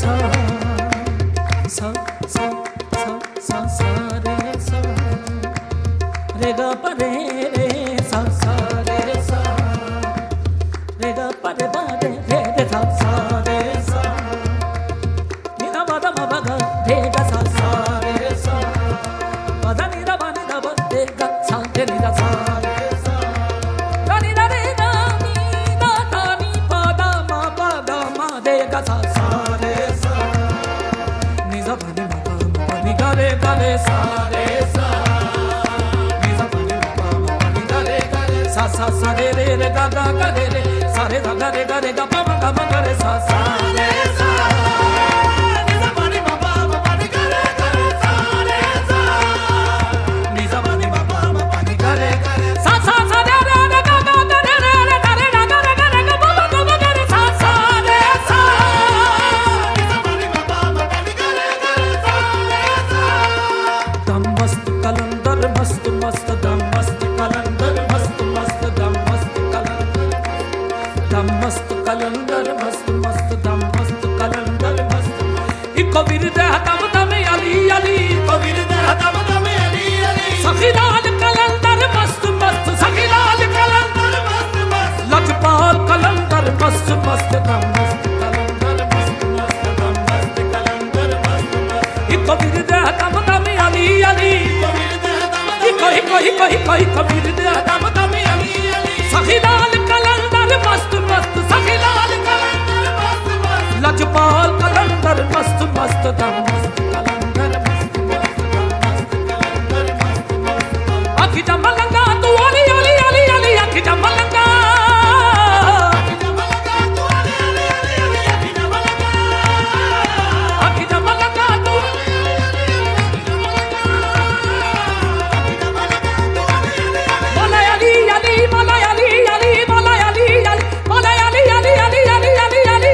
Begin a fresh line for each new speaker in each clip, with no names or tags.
सा सा सा सा सा सा रे सा रे गा प रे रे सा सा रे सा रे गा प रे ba रे रे रे सा सा रे सा ni da ba da ma ba ga रे ga सा सा रे सा ba da ni da ba रे ga सा रे ni da सा रे सा da ni da re da ni da da ni pa da ma रे गा सा सा रे सा ni za ba ni ma pa ni ga रे सा रे सा ni za ba ni ma pa ni ga रे सा सा सा रे रे रे गा गा गा रे रे सा रे गा रे गा पा मा गा रे सा सा रे सा ni za ba ni ma pa ni ga रे सा रे सा ni za ba ni ma pa ni ga रे सा सा सा रे रे रे गा गा गा रे रे रे गा रे गा रे गा पा मा गा रे सा सा रे सा ni za ba ni ma pa ni ga रे सा रे सा दम मस्त कलंदर मस्त मस्त दम मस्त कलंदर मस्त मस्त दम मस्त कलंदर दम मस्त कलंदर मस्त मस्त दम मस्त कलंदर मस्त इको विरदे दम दम अली अली इको विरदे दम दम अली अली सखी लाल कलंदर मस्त मस्त सखी लाल कलंदर मस्त मस्त लजपाल कलंदर मस्त मस्त दम मस्त कलंदर मस्त मस्त दम मस्त कलंदर मस्त मस्त इको विरदे दम दम अली अली इको विरदे दम दम अली अली सखी लाल कलंदर मस्त मस्त सखी लाल कलंदर मस्त मस्त लजपाल कलंदर मस्त मस्त दम मस्त कलंदर मस्त मस्त दम मस्त कलंदर मस्त मस्त आखी जमलंगा तू अली अली अली अली आखी जमलंगा आखी जमलंगा तू अली अली अली अली आखी जमलंगा आखी जमलंगा तू अली अली अली अली आखी जमलंगा आखी जमलंगा तू अली अली अली मलयाली अली मलयाली अली मलयाली अली मलयाली अली अली अली अली अली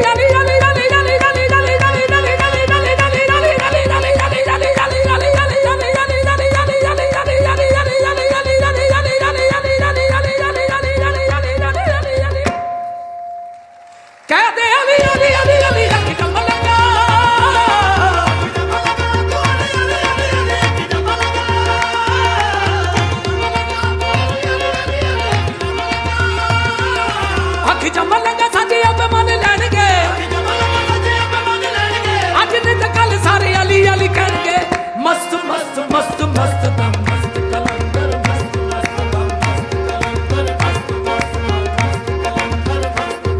अली अली मस्त मस्त मस्त मस्त दम मस्त कलंदर मस्त मस्त दम मस्त कलंदर मस्त मस्त कलंदर मस्त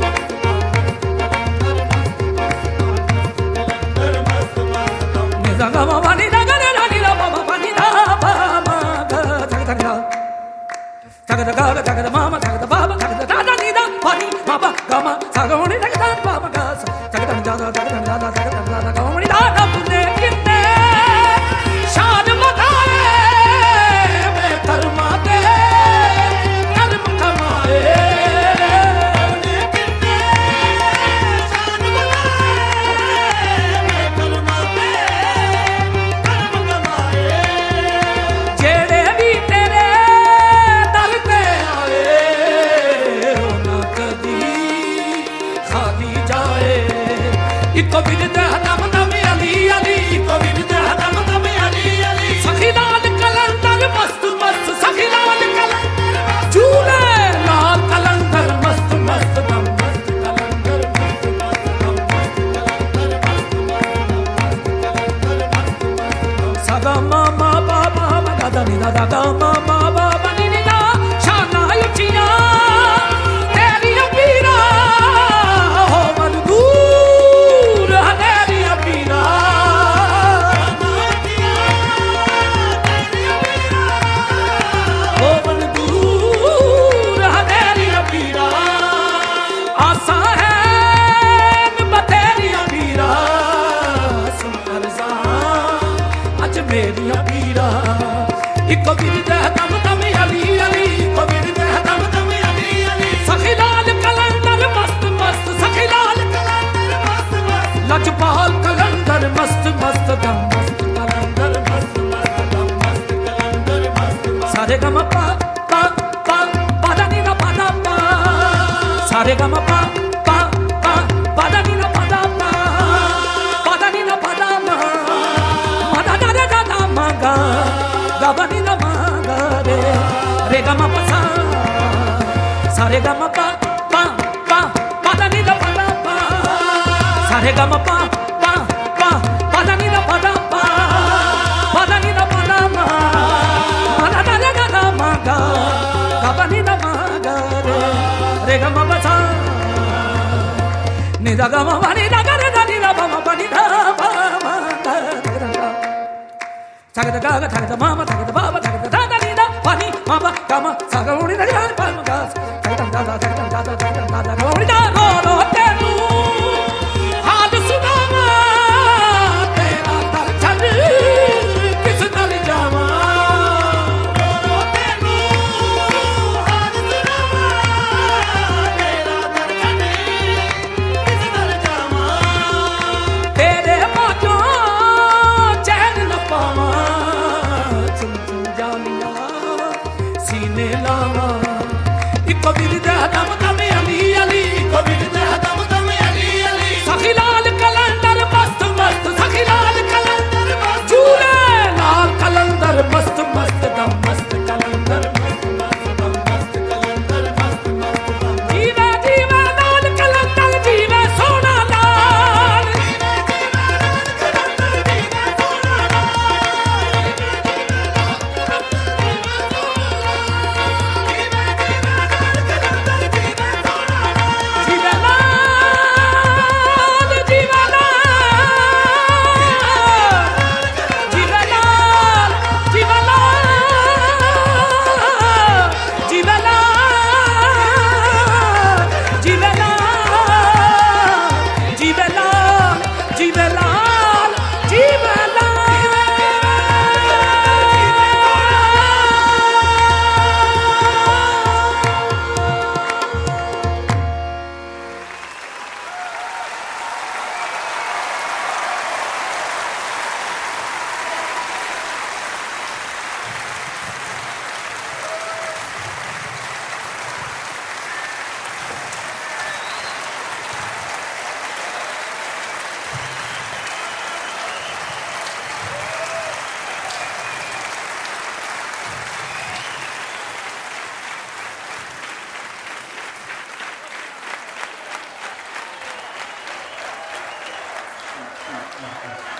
मस्त कलंदर मस्त मस्त दम निजा गा मा नि दा गा रे रा नि रा मा मा नि दा बा मा गा जग जग गा जग जग गा जग द मा मा जग द बा बा जग द दा दा नि दा पा नि मा बा गा मा सा गा नि जग दा बा मा गा जग द जा दा जग द दा दा जग द दा दा गा नि दा दा पुने किन्ने शान बताए मैं कर्मा दे कर्म कमाए किन्ने शान बताए मैं कर्मा दे कर्म कमाए जेड़े भी तेरे दर पे आए ना कदी खाली जाए इको विरदे दम दम अली अली इको विरदे दम दम अली अली सखी लाल कलंदर मस्त मस्त सखी लाल कलंदर झूले लाल कलंदर मस्त मस्त दम मस्त कलंदर मस्त मस्त दम मस्त कलंदर मस्त मस्त कलंदर मस्त मस्त सगा मामा बाबा गा दा नि दा गा मामा बाबा नि नि दा शाना उचिया तेरी पीरा हो मन दूर हनेरी पीरा हो मन दूर हनेरी पीरा आसा है बतेरी पीरा सुंदर सा अज मेरी पीरा इको विरदे दम दम अली अली इको विरदे दम दम अली अली सखी लाल कलंदर मस्त मस्त सखी लाल कलंदर मस्त मस्त लजपाल कलंदर मस्त मस्त दम मस्त कलंदर मस्त मस्त दम मस्त कलंदर मस्त मस्त सारे गम पा पा पा पा दा नि दा पा दा पा सारे गम पा पा पा पा दा नि दा पा दा पा ga ba ni da ma ga re ga ma pa sa sa re ga ma pa pa pa pa da ni da pa da pa sa re ga ma pa pa pa pa da ni da pa da pa pa da ni da pa da ma ma da da ga ga ma ga ba ni da ma ga re ga ma pa sa ni da ga ma ba ni da ga re ga ni da ba ma pa ni da ba ma ga ta ga ga ga ta ga ma ma ta ga ba ba ta ga da da ni da pa ni ma ba ga ma sa ga ni da ga pa ma ga ta ga da da ta ga da da ta ga da da ga ni da ro ro te nu haal sunawa tera tar chal kis nal jawa ro ro te nu haal sunawa tera tar chal kis nal jawa tere bajo chain na pawa chum chum janiya सीने लावा eco Birde दम दम Ali Ali eco Birde दम दम अली अली सखी लाल कलंदर मस्त मस्त सखी लाल कलंदर मस्त झूले लाल कलंदर मस्त मस्त दम मस्त कलंदर मस्त मस्त दम मस्त कलंदर मस्त मस्त दम जीवा जीवा लाल कलंदर जीवा सोना लाल जीवा जीवा लाल कलंदर जीवा सोना
Thank you.